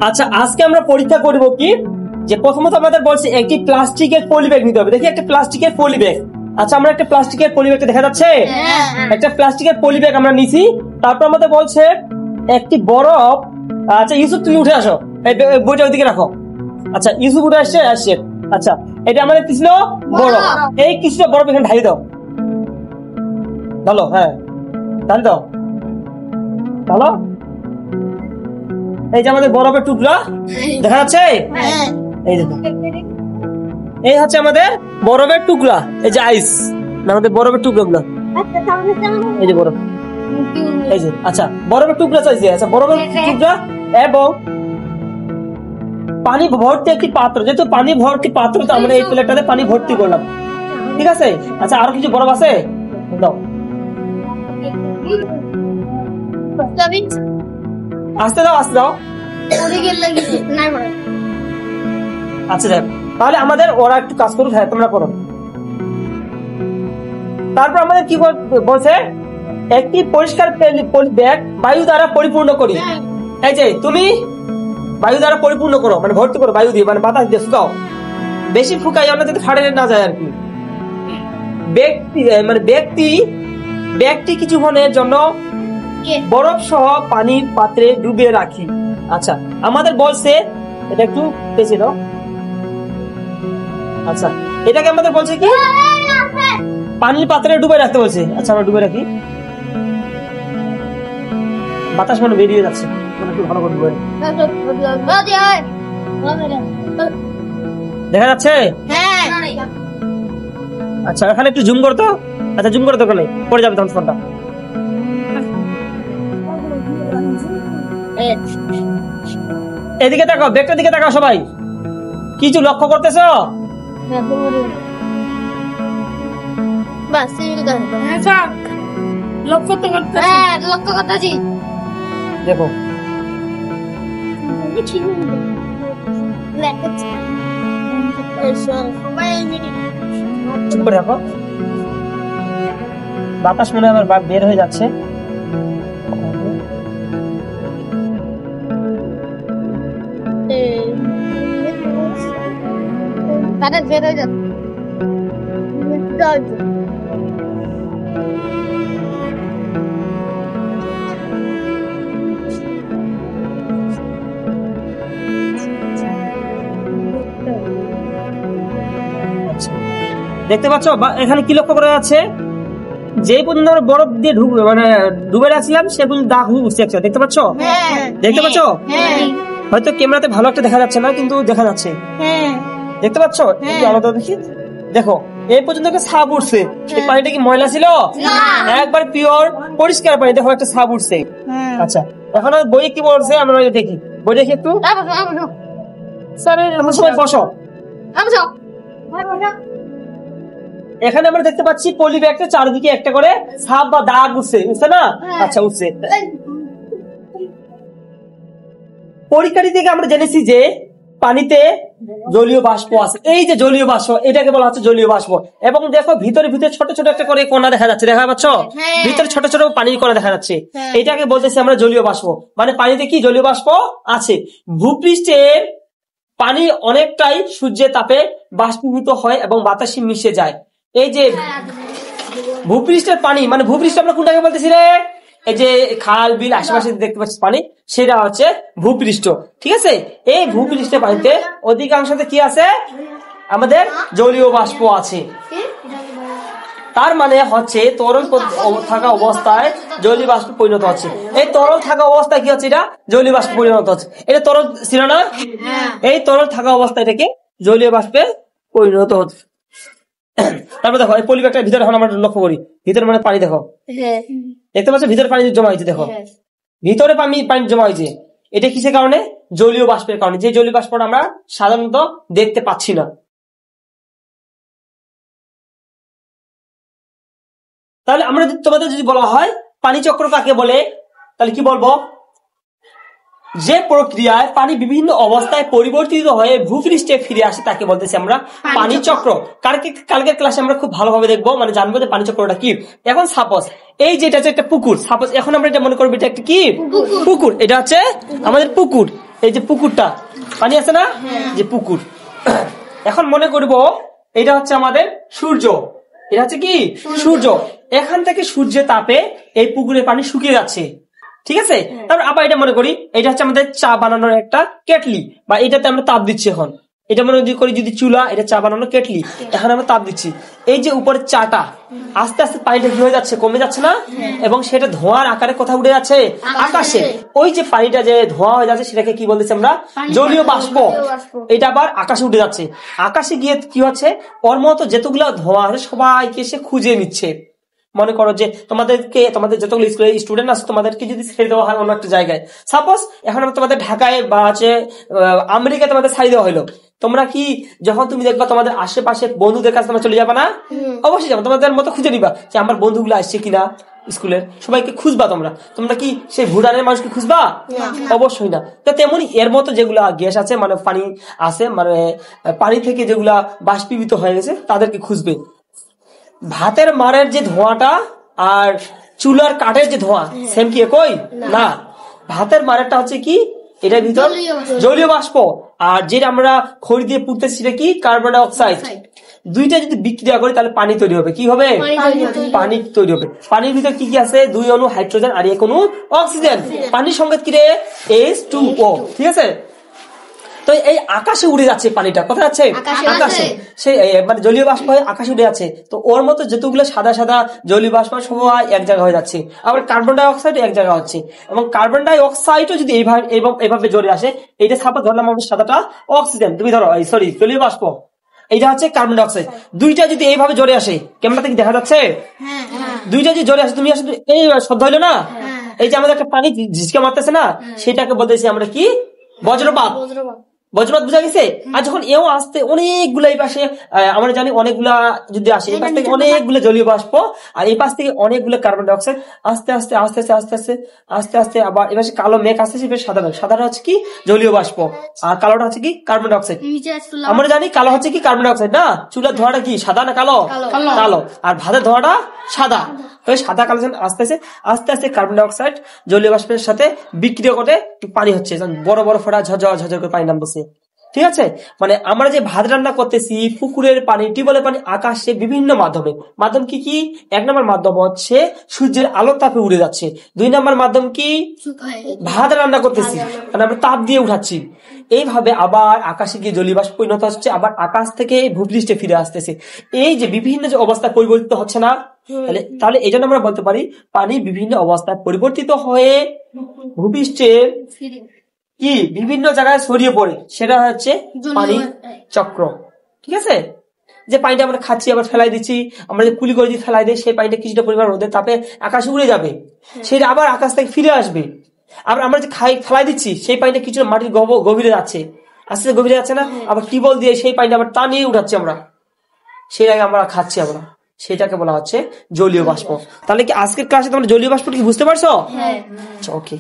আচ্ছা, আজকে আমরা পরীক্ষা করব কি, যে প্রথমত আমাদের বলছে একটি প্লাস্টিকের পলি ব্যাগ নিতে হবে। দেখি একটা প্লাস্টিকের পলি ব্যাগ। আচ্ছা, আমরা একটা প্লাস্টিকের পলি ব্যাগটা দেখা যাচ্ছে, একটা প্লাস্টিকের পলি ব্যাগ আমরা নিছি। তারপর আমাদের বলছে একটি বরফ। আচ্ছা ইউসুফ, তুমি উঠে আসো, এই বইটা ওইদিকে রাখো। আচ্ছা ইউসুফ উঠে আসছে। আচ্ছা, এটা আমাদের কি ছিল? বরফ। এই কিছুটা বরফ এখানে ঢালি দাও, ভালো, হ্যাঁ ঢালি দাও, ভালো। এই যে আমাদের বরফের টুকরা দেখা যাচ্ছে, এই দেখো, এই হচ্ছে আমাদের বরফের টুকরা। এই যে আইস, আমাদের বরফের টুকরা গুলো, এই যে বরফ, এই যে। আচ্ছা বরফের টুকরা চাইছে। আচ্ছা বরফের টুকরা এবং পানি ভর্তি একটি পাত্র, যেহেতু পানি ভর্তি পাত্র, তো আমরা এই প্লেটটাতে পানি ভর্তি করলাম, ঠিক আছে। আচ্ছা আরো কিছু বরফ আছে, দাও, আসতে দাও, আসতে দাও। আচ্ছা যাক, তাহলে আমাদের ওরা একটু কাজ করুক, হ্যাঁ তোমরা করো। তারপর আমাদের কি বলছে, একটি পরিষ্কার ব্যাগ বায়ু দ্বারা পরিপূর্ণ করি। এই যে তুমি বায়ু দ্বারা পরিপূর্ণ করো, মানে ভর্তি করো বায়ু দিয়ে, মানে বাতাস দিয়ে শুকাও, বেশি ফুকাই আমরা যাতে ফাটে না যায় আর কি। ব্যক্তি কিছুক্ষণের জন্য বরফ সহ পানির পাত্রে ডুবিয়ে রাখি। আচ্ছা আমাদের বলছে, এটা একটু পেছে দাও। আচ্ছা এটাকে আমাদের বলছে কি, পানির পাত্রে ডুবে রাখতে বলছে। আচ্ছা আমরা ডুবে রাখি, বাতাস মানে বেরিয়ে যাচ্ছে, একটু ভালো করে ডুবে দেখা যাচ্ছে। আচ্ছা এখানে একটু জুম করতো। আচ্ছা জুম করে দোকানে পড়ে যাবে তখন ফোনটা। এদিকে তাকাও, ব্যাগটার দিকে তাকাও সবাই, কিছু লক্ষ্য করতেছ? দেখো চুপ করে রাখো, বাতাস মনে হয় আবার বের হয়ে যাচ্ছে। দেখতে পাচ্ছ এখানে কি লক্ষ্য করা যাচ্ছে, যে পর্যন্ত বরফ দিয়ে মানে ডুবে রাখছিলাম সে পর্যন্ত দাগ উঠছে। দেখতে পাচ্ছ, দেখতে পাচ্ছ? হয়তো ক্যামেরাতে ভালো একটা দেখা যাচ্ছে না, কিন্তু দেখা যাচ্ছে, দেখতে পাচ্ছ? আলাদা দেখি, দেখো এই পর্যন্ত একটা ছাপ উঠছে। এই পানিটা কি ময়লা ছিল? একবার পিওর পরিষ্কার পানি, দেখো একটা ছাপ উঠছে। আচ্ছা এখন বই কি বলছে আমরা দেখি, বই দেখি একটু। স্যার সবাই বসো। এখানে আমরা দেখতে পাচ্ছি পলি ব্যাগটা চারিদিকে একটা করে ছাপ বা দাগ উঠছে, বুঝছে না? আচ্ছা উঠছে। পরীক্ষাটি থেকে আমরা জেনেছি যে পানিতে জলীয় বাষ্প আছে। এই যে জলীয় বাষ্প, এটাকে বলা হচ্ছে জলীয় বাষ্প। এবং দেখো ভিতরে ভিতরে ছোট ছোট একটা করে কণা দেখা যাচ্ছে, দেখা পাচ্ছ? ভিতরে ছোট ছোট পানির কণা দেখা যাচ্ছে, এটাকে বলতেছি আমরা জলীয় বাষ্প। মানে পানিতে কি জলীয় বাষ্প আছে। ভূপৃষ্ঠের পানি অনেকটাই সূর্যের তাপে বাষ্পীভূত হয় এবং বাতাসে মিশে যায়। এই যে ভূপৃষ্ঠের পানি, মানে ভূপৃষ্ঠ আমরা কোনটাকে বলতেছি রে? এই যে খাল বিল আশেপাশে দেখতে পাচ্ছি পানি, সেটা হচ্ছে ভূপৃষ্ঠ, ঠিক আছে। এই ভূপৃষ্ঠের পানিতে অধিকাংশতে কি আছে, আমাদের জলীয় বাষ্প আছে। তার মানে হচ্ছে তরল থাকা অবস্থায় জলীয় বাষ্পে পরিণত হচ্ছে। এই তরল থাকা অবস্থায় কি হচ্ছে, এটা জলীয় বাষ্পে পরিণত হচ্ছে। এটা তরল ছিল না, এই তরল থাকা অবস্থায় এটাকে জলীয় বাষ্পে পরিণত হচ্ছে। তারপর দেখো এই পলি ব্যাগটার ভিতরে এখন আমরা লক্ষ্য করি, ভিতরে মানে পানি দেখো, দেখতে পাচ্ছ ভিতরে পানি জমা হয়েছে। দেখো ভিতরে পানি জমা হয়েছে, এটা কিসের কারণে? জলীয় বাষ্পের কারণে। যে জলীয় বাষ্পটা আমরা সাধারণত দেখতে পাচ্ছি না। তাহলে আমরা তোমাদের যদি বলা হয় পানি চক্র কাকে বলে, তাহলে কি বলবো? যে প্রক্রিয়ায় পানি বিভিন্ন অবস্থায় পরিবর্তিত হয়ে ভূপৃষ্ঠে ফিরে আসে তাকে বলতেছি আমরা পানি চক্র। কালকের ক্লাসে আমরা খুব ভালোভাবে দেখবো, মানে জানবো যে পানি চক্রটা কি। এখন সাপোজ এই যেটা হচ্ছে একটা পুকুর, সাপোজ এখন আমরা এটা মনে করবো এটা একটা কি পুকুর, এটা হচ্ছে আমাদের পুকুর। এই যে পুকুরটা পানি আছে না, যে পুকুর। এখন মনে করব এটা হচ্ছে আমাদের সূর্য, এটা হচ্ছে কি সূর্য। এখান থেকে সূর্যের তাপে এই পুকুরের পানি শুকিয়ে যাচ্ছে, ঠিক আছে। তারপর আবার এটা মনে করি এটা হচ্ছে আমাদের চা বানানোর একটা কেটলি, বা এটাতে আমরা তাপ দিচ্ছি। এখন এটা মনে করি যদি চুলা, এটা চা বানানোর কেটলি, এখন আমরা তাপ দিচ্ছি। এই যে উপরে চাটা আস্তে আস্তে পানিটা কি হয়ে যাচ্ছে, কমে যাচ্ছে না, এবং সেটা ধোঁয়ার আকারে কোথায় উঠে যাচ্ছে, আকাশে। ওই যে পানিটা যে ধোঁয়া হয়ে যাচ্ছে সেটাকে কি বলতেছি আমরা, জলীয় বাষ্প। এটা আবার আকাশে উঠে যাচ্ছে। আকাশে গিয়ে কি হচ্ছে, ওর মতো যতগুলো ধোঁয়া আছে সবাইকে সে খুঁজে নিচ্ছে। মনে করো যে তোমাদের যতগুলো স্কুলের স্টুডেন্ট আছে তোমাদেরকে যদি ছেড়ে দেওয়া হয় অন্য একটা জায়গায়, সাপোজ এখন আমি তোমাদের ঢাকায় বা হচ্ছে আমেরিকায় তোমাদের ছাড়ি দেওয়া হলো, তোমরা কি যখন তুমি দেখবা তোমাদের আশেপাশে বন্ধুদের কাছে তোমরা চলে যাবা না? অবশ্যই যাবো, তোমাদের মতো খুঁজে নিবা যে আমার বন্ধুগুলো আসছে কিনা স্কুলের, সবাইকে খুঁজবা। তোমরা কি সেই ভুটানের মানুষকে খুঁজবা? অবশ্যই না। তো তেমনি এর মতো যেগুলা গ্যাস আছে, মানে পানি আছে, মানে পানি থেকে যেগুলা বাষ্পীভূত হয়ে গেছে তাদেরকে খুঁজবে। ভাতের মারের যে ধোঁয়াটা আর চুলার কাঠের যে ধোঁয়া সেম কি একই না। ভাতের মারেরটা হচ্ছে কি, এটার ভিতর জলীয় বাষ্প, আর যেটা আমরা খড়ি দিয়ে পুড়তেছি সেটা কি, কার্বন ডাই অক্সাইড। দুইটা যদি বিক্রিয়া করি তাহলে পানি তৈরি হবে। কি হবে? পানি তৈরি হবে। পানির ভিতর কি কি আছে, 2 অণু হাইড্রোজেন আর 1 অণু অক্সিজেন। পানির সংকেত কি রে, H2O, ঠিক আছে। তো এই আকাশে উড়ে যাচ্ছে পানিটা, কোথায় যাচ্ছে, আকাশে। সেই মানে জলীয় বাষ্প হয়ে আকাশে উড়ে যাচ্ছে। তো ওর মতো যতগুলো সাদা সাদা জলীয় বাষ্প সবাই এক জায়গায় হয়ে যাচ্ছে। আবার কার্বন ডাই অক্সাইড এক জায়গায় হচ্ছে, এবং কার্বন ডাই অক্সাইডও যদি এইভাবে জড়ে আসে, এইটা সাপোজ ধরলাম আমাদের সাদাটা অক্সিজেন, তুমি ধরো সরি জলীয় বাষ্প, এইটা হচ্ছে কার্বন ডাই অক্সাইড। দুইটা যদি এইভাবে জড়ে আসে, ক্যামেরাতে কি দেখা যাচ্ছে? দুইটা যদি জড়ে আসে, তুমি আসলে এই শব্দ হইলো না, এই যে আমাদের একটা পানি ঝিঝকে মারতেছে না, সেটাকে বলতেছি আমরা কি, বজ্রপাত। বজ্রপাত বোঝা গেছে। আর যখন এও আসতে অনেকগুলা এই পাশে, আমরা জানি অনেকগুলা যদি আসে, এই পাশ থেকে অনেকগুলো জলীয় বাষ্প, আর এই পাশ থেকে অনেকগুলো কার্বন ডাই অক্সাইড, আস্তে আস্তে আস্তে আস্তে আস্তে আস্তে আস্তে আস্তে আবার এবার কালো মেঘ আসতেছে, এবার সাদা মেঘ। সাদাটা হচ্ছে কি, জলীয় বাষ্প, আর কালোটা হচ্ছে কি, কার্বন ডাই অক্সাইড। আমরা জানি কালো হচ্ছে কি, কার্বন ডাই অক্সাইড না। চুলার ধোঁয়াটা কি, সাদা না কালো? কালো। আর ভাতের ধোঁয়াটা সাদা। সাদা কালো আস্তে আস্তে আস্তে আস্তে কার্বন ডাই অক্সাইড জলীয় বাষ্পের সাথে বিক্রিয়া করে পানি হচ্ছে, বড় বড় ফোঁটা ঝরঝর ঝরঝর করে পানি নামতেছে, ঠিক আছে। মানে আমরা যে ভাত রান্না করতেছি, পুকুরের পানি, টিউবওয়েলের পানি, আকাশে বিভিন্ন মাধ্যম কি কি। 1 নম্বর মাধ্যম হচ্ছে সূর্যের আলোর তাপে উড়ে যাচ্ছে। 2 নম্বর মাধ্যম কি, ভাত রান্না করতেছি, মানে আমরা তাপ দিয়ে উঠাচ্ছি। এইভাবে আবার আকাশে গিয়ে জলীয় বাষ্প পরিণত হচ্ছে, আবার আকাশ থেকে ভূপৃষ্ঠে ফিরে আসতেছে। এই যে বিভিন্ন যে অবস্থা পরিবর্তিত হচ্ছে না, তাহলে এই জন্য আমরা বলতে পারি পানি বিভিন্ন অবস্থায় পরিবর্তিত হয়ে ভূপৃষ্ঠে কি বিভিন্ন জায়গায় ছড়িয়ে পড়ে, সেটা হচ্ছে পানি চক্র, ঠিক আছে। যে পানিটা আমরা খাচ্ছি আবার ফেলাই দিচ্ছি, আমরা যে কুলি করে দিয়ে ফেলাই দিই, সেই পানিটা কিছুটা পরিমাণ রোদের তাপে আকাশে উড়ে যাবে, সেটা আবার আকাশ থেকে ফিরে আসবে। আবার আমরা যে ফেলাই দিচ্ছি সেই পানিটা কিছুটা মাটির গভীরে যাচ্ছে, আস্তে গভীরে যাচ্ছে না, আবার টিউবওয়েল দিয়ে সেই পানিটা আবার টানিয়ে উঠাচ্ছি আমরা, সেটাকে আমরা খাচ্ছি আমরা, সেটাকে বলা হচ্ছে জলীয় বাষ্প। তাহলে কি আজকের ক্লাসে তোমরা জলীয় বাষ্পটা কি বুঝতে পারছো? ওকে।